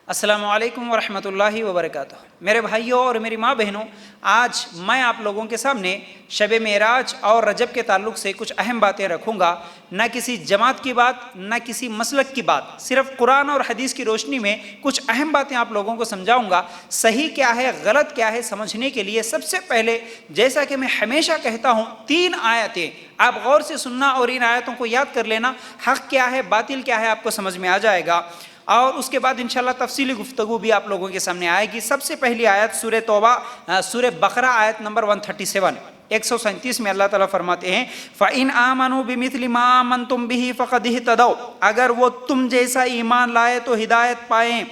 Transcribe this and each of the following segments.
السلام علیکم ورحمۃ اللہ وبرکاتہ۔ میرے بھائیوں اور میری ماں بہنوں، آج میں آپ لوگوں کے سامنے شب معراج اور رجب کے تعلق سے کچھ اہم باتیں رکھوں گا۔ نہ کسی جماعت کی بات، نہ کسی مسلک کی بات، صرف قرآن اور حدیث کی روشنی میں کچھ اہم باتیں آپ لوگوں کو سمجھاؤں گا۔ صحیح کیا ہے، غلط کیا ہے، سمجھنے کے لیے سب سے پہلے، جیسا کہ میں ہمیشہ کہتا ہوں، 3 آیتیں آپ غور سے سننا اور ان آیتوں کو یاد کر لینا۔ حق کیا ہے، باطل کیا ہے، آپ کو سمجھ میں آ جائے گا، اور اس کے بعد انشاءاللہ تفصیلی گفتگو بھی آپ لوگوں کے سامنے آئے گی۔ سب سے پہلی آیت سورہ توبہ، سورہ بقرہ، آیت نمبر 137، 137 میں اللہ تعالیٰ فرماتے ہیں فَإِنْ آمَنُوا بِمِثْلِ مَا آمَنْتُمْ بِهِ فَقَدِ اهْتَدَوْا، اگر وہ تم جیسا ایمان لائے تو ہدایت پائیں،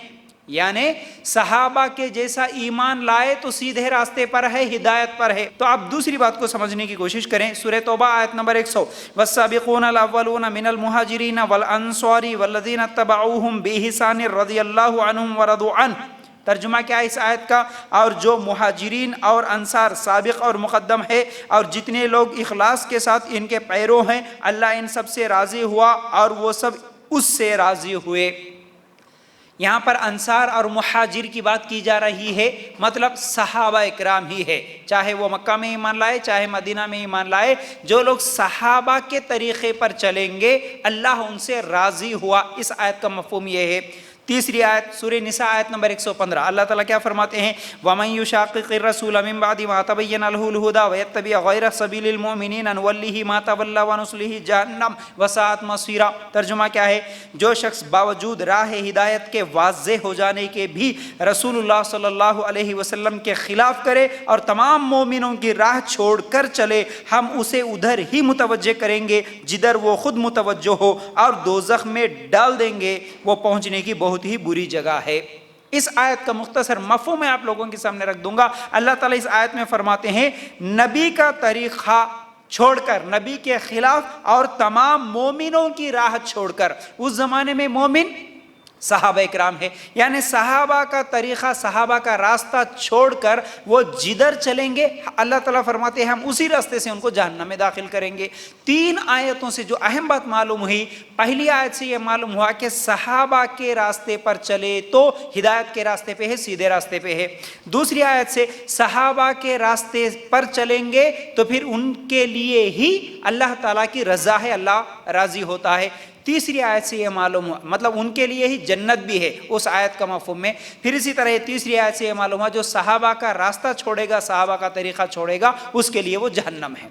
یعنی صحابہ کے جیسا ایمان لائے تو سیدھے راستے پر ہے، ہدایت پر ہے۔ تو آپ دوسری بات کو سمجھنے کی کوشش کریں۔ سورہ توبہ آیت نمبر 100، وَالسَّابِقُونَ الْأَوَّلُونَ مِنَ الْمُهَاجِرِينَ وَالْأَنصَارِ وَالَّذِينَ اتَّبَعُوهُمْ بِإِحْسَانٍ رَضِيَ اللَّهُ عَنْهُمْ وَرَضُوا عَنْهُ۔ ترجمہ کیا ہے اس آیت کا؟ اور جو مہاجرین اور انصار سابق اور مقدم ہے اور جتنے لوگ اخلاص کے ساتھ ان کے پیرو ہیں، اللہ ان سب سے راضی ہوا اور وہ سب اس سے راضی ہوئے۔ یہاں پر انصار اور مہاجر کی بات کی جا رہی ہے، مطلب صحابہ اکرام ہی ہے، چاہے وہ مکہ میں ایمان لائے چاہے مدینہ میں ایمان لائے، جو لوگ صحابہ کے طریقے پر چلیں گے اللہ ان سے راضی ہوا۔ اس آیت کا مفہوم یہ ہے۔ تیسری آیت سورہ نساء آیت نمبر 115، اللہ تعالیٰ کیا فرماتے ہیں وَمَن يُشَاقِقِ الرَّسُولَ مِن بَعْدِ مَا تَبَيَّنَ لَهُ الْهُدَىٰ وَيَتَّبِعْ غَيْرَ سَبِيلِ الْمُؤْمِنِينَ نُوَلِّهِ مَا تَوَلَّىٰ وَنُصْلِهِ جَهَنَّمَ وَسَاءَتْ مَصِيرًا۔ ترجمہ کیا ہے؟ جو شخص باوجود راہ ہدایت کے واضح ہو جانے کے بھی رسول اللہ صلی اللہ علیہ وسلم کے خلاف کرے اور تمام مومنوں کی راہ چھوڑ کر چلے، ہم اسے ادھر ہی متوجہ کریں گے جدھر وہ خود متوجہ ہو اور دوزخ میں ڈال دیں گے، وہ پہنچنے کی بہت ہی بری جگہ ہے۔ اس آیت کا مختصر مفہوم میں آپ لوگوں کے سامنے رکھ دوں گا۔ اللہ تعالیٰ اس آیت میں فرماتے ہیں نبی کا طریقہ چھوڑ کر، نبی کے خلاف اور تمام مومنوں کی راہ چھوڑ کر، اس زمانے میں مومن صحابہ اکرام ہے، یعنی صحابہ کا طریقہ، صحابہ کا راستہ چھوڑ کر وہ جدھر چلیں گے اللہ تعالیٰ فرماتے ہیں ہم اسی راستے سے ان کو جہنم میں داخل کریں گے۔ 3 آیتوں سے جو اہم بات معلوم ہوئی، پہلی آیت سے یہ معلوم ہوا کہ صحابہ کے راستے پر چلے تو ہدایت کے راستے پہ ہے، سیدھے راستے پہ ہے۔ دوسری آیت سے صحابہ کے راستے پر چلیں گے تو پھر ان کے لیے ہی اللہ تعالیٰ کی رضا ہے، اللہ راضی ہوتا ہے۔ تیسری آیت سے یہ معلوم ہوا، مطلب ان کے لیے ہی جنت بھی ہے اس آیت کا مفہوم میں۔ پھر اسی طرح تیسری آیت سے یہ معلوم ہوا جو صحابہ کا راستہ چھوڑے گا، صحابہ کا طریقہ چھوڑے گا، اس کے لیے وہ جہنم ہے۔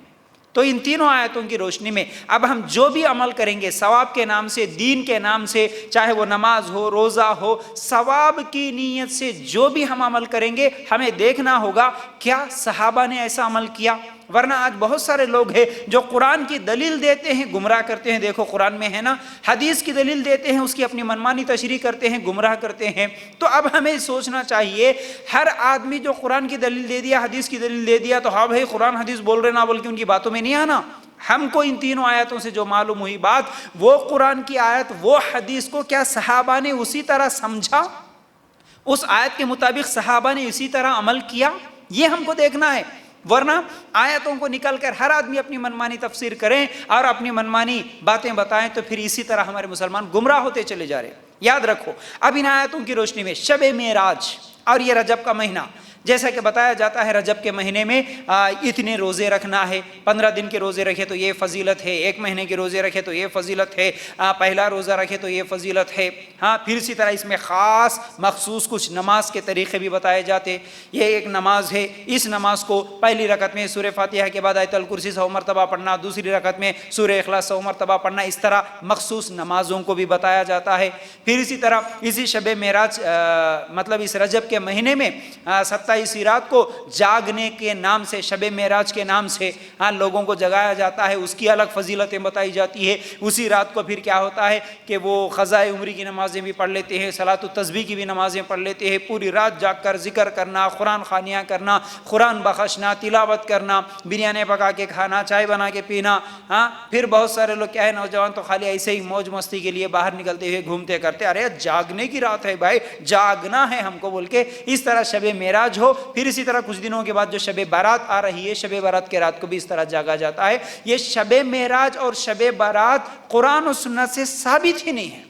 تو ان تینوں آیتوں کی روشنی میں اب ہم جو بھی عمل کریں گے ثواب کے نام سے، دین کے نام سے، چاہے وہ نماز ہو، روزہ ہو، ثواب کی نیت سے جو بھی ہم عمل کریں گے ہمیں دیکھنا ہوگا کیا صحابہ نے ایسا عمل کیا؟ ورنہ آج بہت سارے لوگ ہیں جو قرآن کی دلیل دیتے ہیں گمراہ کرتے ہیں، دیکھو قرآن میں ہے نا، حدیث کی دلیل دیتے ہیں اس کی اپنی منمانی تشریح کرتے ہیں، گمراہ کرتے ہیں۔ تو اب ہمیں سوچنا چاہیے ہر آدمی جو قرآن کی دلیل دے دیا، حدیث کی دلیل دے دیا تو ہاں بھائی قرآن حدیث بول رہے نہ بلکہ ان کی باتوں میں نہیں آنا۔ ہم کو ان تینوں آیتوں سے جو معلوم ہوئی بات، وہ قرآن کی آیت، وہ حدیث کو کیا صحابہ نے اسی طرح سمجھا، اس آیت کے مطابق صحابہ نے اسی طرح عمل کیا، یہ ہم کو دیکھنا ہے۔ ورنہ آیتوں کو نکل کر ہر آدمی اپنی منمانی تفسیر کریں اور اپنی منمانی باتیں بتائیں تو پھر اسی طرح ہمارے مسلمان گمراہ ہوتے چلے جا رہے ہیں۔ یاد رکھو اب ان آیتوں کی روشنی میں شب معراج اور یہ رجب کا مہینہ، جیسا کہ بتایا جاتا ہے رجب کے مہینے میں اتنے روزے رکھنا ہے، 15 دن کے روزے رکھے تو یہ فضیلت ہے، 1 مہینے کے روزے رکھے تو یہ فضیلت ہے، پہلا روزہ رکھے تو یہ فضیلت ہے۔ ہاں پھر اسی طرح اس میں خاص مخصوص کچھ نماز کے طریقے بھی بتائے جاتے۔ یہ ایک نماز ہے، اس نماز کو پہلی رکعت میں سورہ فاتحہ کے بعد آیت الکرسی 100 مرتبہ پڑھنا، دوسری رکعت میں سورہ اخلاص 100 مرتبہ پڑھنا، اس طرح مخصوص نمازوں کو بھی بتایا جاتا ہے۔ پھر اسی طرح اسی شب معراج مطلب اس رجب کے مہینے میں 27 رات کو جاگنے کے نام سے، شب معراج کے نام سے لوگوں کو جگایا جاتا ہے، اس کی الگ فضیلتیں بتائی جاتی ہے۔ اسی رات کو پھر کیا ہوتا ہے کہ وہ قضائے عمری کی نمازیں بھی پڑھ لیتے ہیں، صلاۃ التسبیح کی بھی نمازیں پڑھ لیتے ہیں، پوری رات جاگ کر ذکر کرنا، قرآن خوانیاں کرنا، قرآن بخشنا، تلاوت کرنا، بریانی پکا کے کھانا، چائے بنا کے پینا۔ پھر بہت سارے لوگ کیا ہے نوجوان تو خالی ایسے ہی موج مستی کے لیے باہر نکلتے ہوئے گھومتے کرتے، ارے جاگنے کی رات ہے بھائی، جاگنا ہے ہم کو بول کے اس طرح شب معراج ہو۔ پھر اسی طرح کچھ دنوں کے بعد جو شب بارات آ رہی ہے، شب بارات کے رات کو بھی اس طرح جاگا جاتا ہے۔ یہ شب معراج اور شب بارات قرآن و سنت سے ثابت ہی نہیں ہے،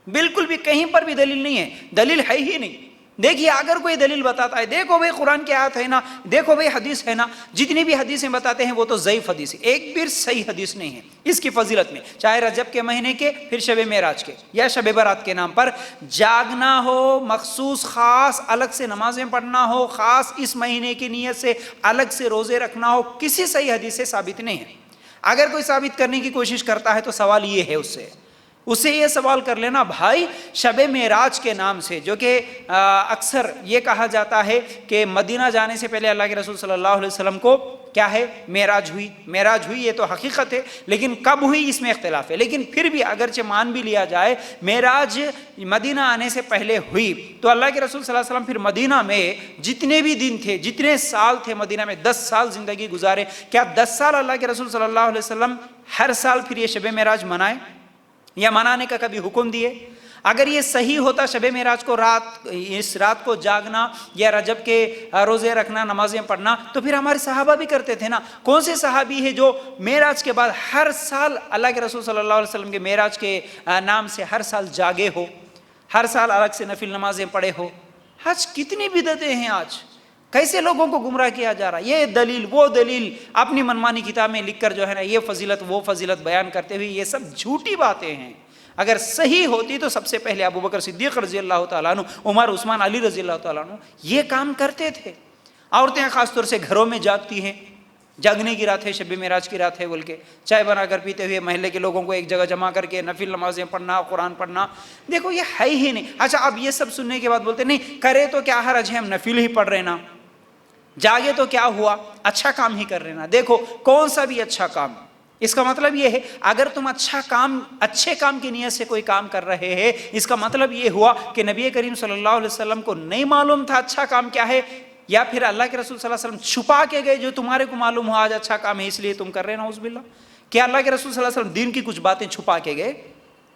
بالکل بھی کہیں پر بھی دلیل نہیں ہے، دلیل ہے ہی نہیں۔ دیکھیے اگر کوئی دلیل بتاتا ہے، دیکھو بھئی قرآن کی آیت ہے نا، دیکھو بھئی حدیث ہے نا، جتنی بھی حدیثیں بتاتے ہیں وہ تو ضعیف حدیث ہے، ایک بھی صحیح حدیث نہیں ہے اس کی فضیلت میں، چاہے رجب کے مہینے کے، پھر شب معراج کے یا شب برات کے نام پر جاگنا ہو، مخصوص خاص الگ سے نمازیں پڑھنا ہو، خاص اس مہینے کی نیت سے الگ سے روزے رکھنا ہو، کسی صحیح حدیث سے ثابت نہیں ہے۔ اگر کوئی ثابت کرنے کی کوشش کرتا ہے تو سوال یہ ہے اسے یہ سوال کر لینا، بھائی شب معراج کے نام سے، جو کہ اکثر یہ کہا جاتا ہے کہ مدینہ جانے سے پہلے اللہ کے رسول صلی اللہ علیہ وسلم کو کیا ہے، معراج ہوئی، یہ تو حقیقت ہے، لیکن کب ہوئی اس میں اختلاف ہے۔ لیکن پھر بھی اگرچہ مان بھی لیا جائے معراج مدینہ آنے سے پہلے ہوئی، تو اللہ کے رسول صلی اللہ علیہ وسلم پھر مدینہ میں جتنے بھی دن تھے، جتنے سال تھے مدینہ میں، 10 سال زندگی گزارے، کیا 10 سال اللہ کے رسول صلی اللہ علیہ وسلم ہر سال پھر یہ شب معراج منائے یا منانے کا کبھی حکم دیے؟ اگر یہ صحیح ہوتا شب معراج کو اس رات کو جاگنا یا رجب کے روزے رکھنا، نمازیں پڑھنا، تو پھر ہمارے صحابہ بھی کرتے تھے نا۔ کون سے صحابی ہے جو معراج کے بعد ہر سال اللہ کے رسول صلی اللہ علیہ وسلم کے معراج کے نام سے ہر سال جاگے ہو، ہر سال الگ سے نفل نمازیں پڑھے ہو؟ آج کتنی بدعتیں ہیں، آج کیسے لوگوں کو گمراہ کیا جا رہا ہے، یہ دلیل وہ دلیل اپنی منمانی کتاب میں لکھ کر جو ہے نا یہ فضیلت وہ فضیلت بیان کرتے ہوئے، یہ سب جھوٹی باتیں ہیں۔ اگر صحیح ہوتی تو سب سے پہلے ابو بکر صدیق رضی اللہ تعالیٰ عنہ، عمر، عثمان، علی رضی اللہ تعالیٰ عنہ یہ کام کرتے تھے۔ عورتیں خاص طور سے گھروں میں جاگتی ہیں، جاگنے کی رات ہے، شب معراج کی رات ہے بول کے چائے بنا کر پیتے ہوئے محلے کے لوگوں کو ایک جگہ جمع کر کے نفل نمازیں پڑھنا، قرآن پڑھنا، دیکھو یہ ہے ہی نہیں۔ اچھا اب یہ سب سننے کے بعد بولتے نہیں کرے تو کیا حرج ہے، ہم نفل ہی پڑھ رہے نا، جاگے تو کیا ہوا، اچھا کام ہی کر رہے نا۔ دیکھو کون سا بھی اچھا کام، اس کا مطلب یہ ہے اگر تم اچھے کام کی نیت سے کوئی کام کر رہے ہیں، اس کا مطلب یہ ہوا کہ نبی کریم صلی اللہ علیہ وسلم کو نہیں معلوم تھا اچھا کام کیا ہے، یا پھر اللہ کے رسول صلی اللہ علیہ وسلم چھپا کے گئے جو تمہارے کو معلوم ہوا آج اچھا کام ہے اس لیے تم کر رہے ہیں، نعوذ باللہ۔ کیا اللہ کے رسول صلی اللہ علیہ وسلم دین کی کچھ باتیں چھپا کے گئے؟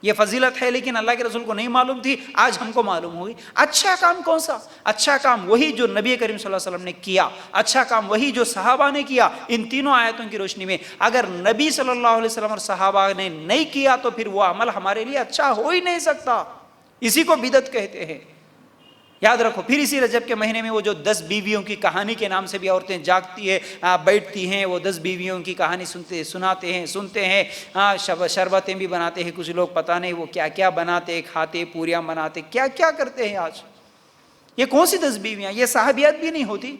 یہ فضیلت ہے لیکن اللہ کے رسول کو نہیں معلوم تھی، آج ہم کو معلوم ہوئی۔ اچھا کام کون سا؟ اچھا کام وہی جو نبی کریم صلی اللہ علیہ وسلم نے کیا، اچھا کام وہی جو صحابہ نے کیا۔ ان تینوں آیتوں کی روشنی میں اگر نبی صلی اللہ علیہ وسلم اور صحابہ نے نہیں کیا تو پھر وہ عمل ہمارے لیے اچھا ہو ہی نہیں سکتا، اسی کو بدعت کہتے ہیں۔ یاد رکھو، پھر اسی رجب کے مہینے میں وہ جو 10 بیویوں کی کہانی کے نام سے بھی عورتیں جاگتی ہے، بیٹھتی ہیں، وہ 10 بیویوں کی کہانی سنتے ہیں، شربتیں بھی بناتے ہیں کچھ لوگ، پتہ نہیں وہ کیا کیا بناتے، کھاتے، پوریاں بناتے، کیا کیا کرتے ہیں آج۔ یہ کون سی 10 بیویاں؟ یہ صحابیات بھی نہیں ہوتی،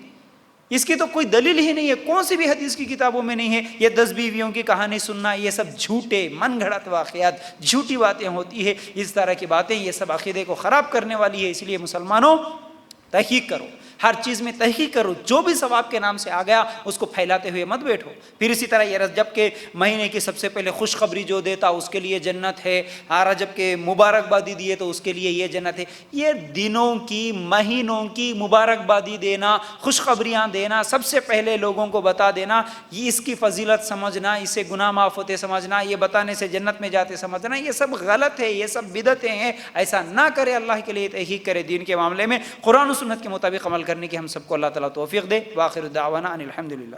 اس کی تو کوئی دلیل ہی نہیں ہے، کون سی بھی حدیث کی کتابوں میں نہیں ہے۔ یہ 10 بیویوں کی کہانی سننا، یہ سب جھوٹے من گھڑت واقعات، جھوٹی باتیں ہوتی ہے۔ اس طرح کی باتیں یہ سب عقیدے کو خراب کرنے والی ہے، اس لیے مسلمانوں تحقیق کرو، ہر چیز میں تحقیق کرو، جو بھی ثواب کے نام سے آ گیا اس کو پھیلاتے ہوئے مت بیٹھو۔ پھر اسی طرح یہ رجب کے مہینے کی سب سے پہلے خوشخبری جو دیتا اس کے لیے جنت ہے، رجب کے مبارکبادی دیے تو اس کے لیے یہ جنت ہے۔ یہ دنوں کی، مہینوں کی مبارکبادی دینا، خوشخبریاں دینا، سب سے پہلے لوگوں کو بتا دینا، یہ اس کی فضیلت سمجھنا، اسے گناہ معاف ہوتے سمجھنا، یہ بتانے سے جنت میں جاتے سمجھنا، یہ سب غلط ہے، یہ سب بدعتیں ہیں۔ ایسا نہ کرے، اللہ کے لیے تحقیق کرے، دین کے معاملے میں قرآن و سنت کے مطابق عمل کرنے کی ہم سب کو اللہ تعالیٰ توفیق دے۔ وآخر دعوانا ان الحمد للہ۔